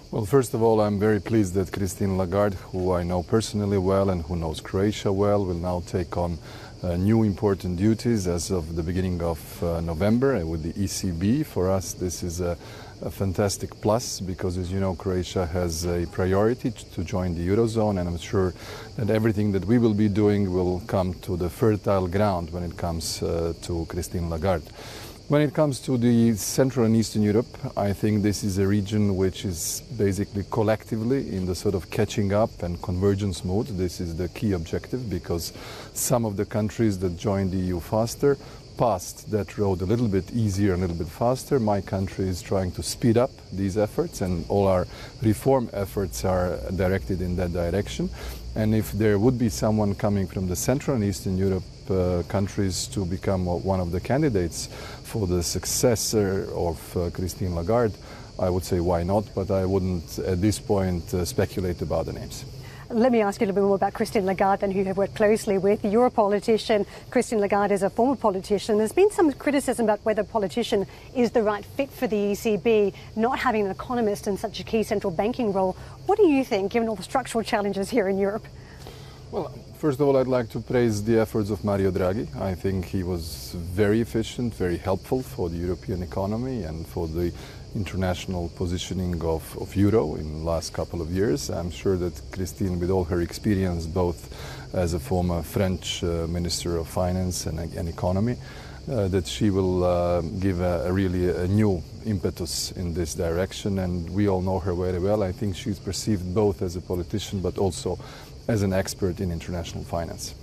Well, first of all, I'm very pleased that Christine Lagarde, who I know personally well and who knows Croatia well, will now take on new important duties as of the beginning of November with the ECB. For us, this is a fantastic plus because, as you know, Croatia has a priority to join the Eurozone, and I'm sure that everything that we will be doing will come to the fertile ground when it comes to Christine Lagarde. When it comes to the Central and Eastern Europe, I think this is a region which is basically collectively in the sort of catching up and convergence mode. This is the key objective because some of the countries that joined the EU faster passed that road a little bit easier, a little bit faster. My country is trying to speed up these efforts, and all our reform efforts are directed in that direction. And if there would be someone coming from the Central and Eastern Europe countries to become one of the candidates for the successor of Christine Lagarde, I would say why not, but I wouldn't at this point speculate about the names. Let me ask you a little bit more about Christine Lagarde, and who you have worked closely with. You're a politician. Christine Lagarde is a former politician. There's been some criticism about whether a politician is the right fit for the ECB, not having an economist in such a key central banking role. What do you think, given all the structural challenges here in Europe? Well, first of all, I'd like to praise the efforts of Mario Draghi. I think he was very efficient, very helpful for the European economy and for the international positioning of euro in the last couple of years. I'm sure that Christine, with all her experience, both as a former French Minister of Finance and Economy, that she will give really a new impetus in this direction, and we all know her very well. I think she's perceived both as a politician but also as an expert in international finance.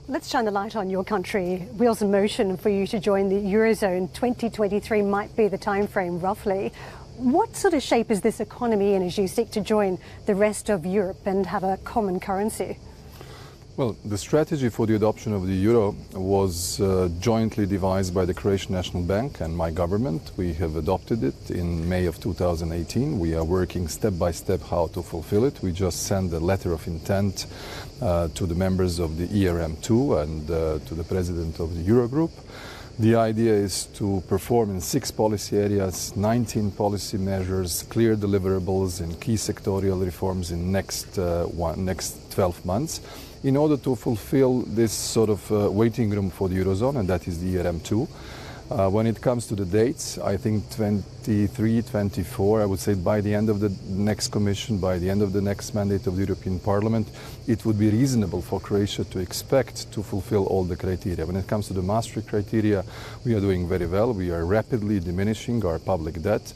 Let's shine the light on your country. Wheels in motion for you to join the Eurozone. 2023 might be the time frame, roughly. What sort of shape is this economy in as you seek to join the rest of Europe and have a common currency? Well, the strategy for the adoption of the euro was jointly devised by the Croatian National Bank and my government. We have adopted it in May of 2018. We are working step by step how to fulfill it. We just sent a letter of intent to the members of the ERM2 and to the president of the Eurogroup. The idea is to perform in 6 policy areas, 19 policy measures, clear deliverables in key sectorial reforms in next 12 months, in order to fulfill this sort of waiting room for the Eurozone, and that is the ERM2. When it comes to the dates, I think 23, 24, I would say by the end of the next Commission, by the end of the next mandate of the European Parliament, it would be reasonable for Croatia to expect to fulfill all the criteria. When it comes to the Maastricht criteria, we are doing very well. We are rapidly diminishing our public debt.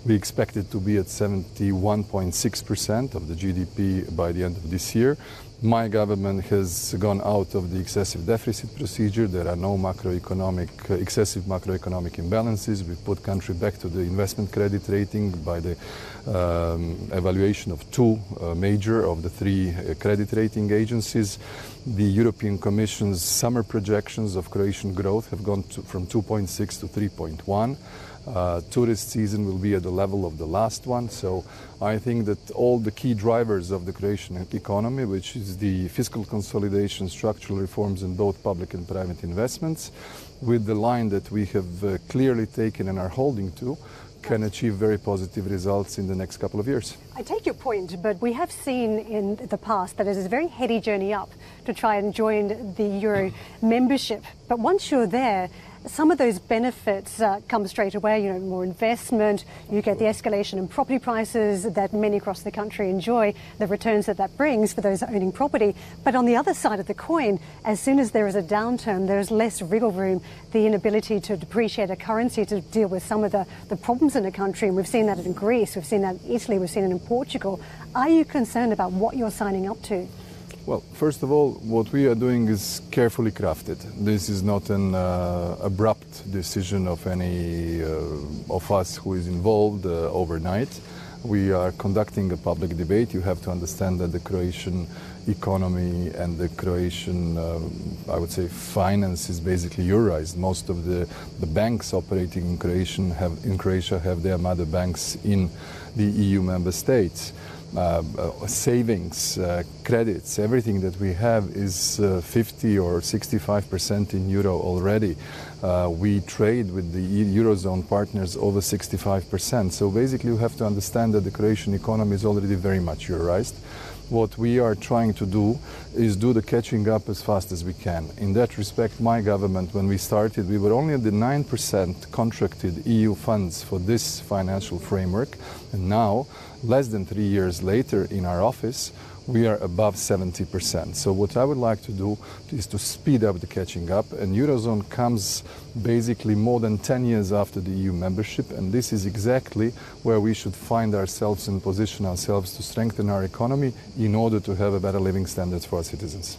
We expect it to be at 71.6% of the GDP by the end of this year. My government has gone out of the excessive deficit procedure. There are no excessive macroeconomic imbalances. We put country back to the investment credit rating by the evaluation of 2 major of the 3 credit rating agencies. The European Commission's summer projections of Croatian growth have gone from 2.6 to 3.1. Tourist season will be at the level of the last one, so I think that all the key drivers of the Croatian economy, which is the fiscal consolidation, structural reforms in both public and private investments, with the line that we have clearly taken and are holding to, can achieve very positive results in the next couple of years. I take your point, but we have seen in the past that it is a very heady journey up to try and join the Euro membership. But once you're there, some of those benefits come straight away, you know, more investment, you get the escalation in property prices that many across the country enjoy, the returns that that brings for those owning property. But on the other side of the coin, as soon as there is a downturn, there's less wriggle room, the inability to depreciate a currency to deal with some of the problems in the country. And we've seen that in Greece, we've seen that in Italy, we've seen it in Portugal. Are you concerned about what you're signing up to? Well, first of all, what we are doing is carefully crafted. This is not an abrupt decision of any of us who is involved overnight. We are conducting a public debate. You have to understand that the Croatian economy and the Croatian, I would say, finance is basically euroized. Most of the banks operating in Croatia have their mother banks in the EU member states. savings, credits, everything that we have is 50 or 65% in euro already. We trade with the Eurozone partners over 65%. So basically you have to understand that the Croatian economy is already very much euroized. What we are trying to do is do the catching up as fast as we can. In that respect, my government, when we started, we were only at the 9% contracted EU funds for this financial framework. And now, less than 3 years later in our office, we are above 70%. So what I would like to do is to speed up the catching up. And Eurozone comes basically more than 10 years after the EU membership. And this is exactly where we should find ourselves and position ourselves to strengthen our economy in order to have a better living standards for our citizens.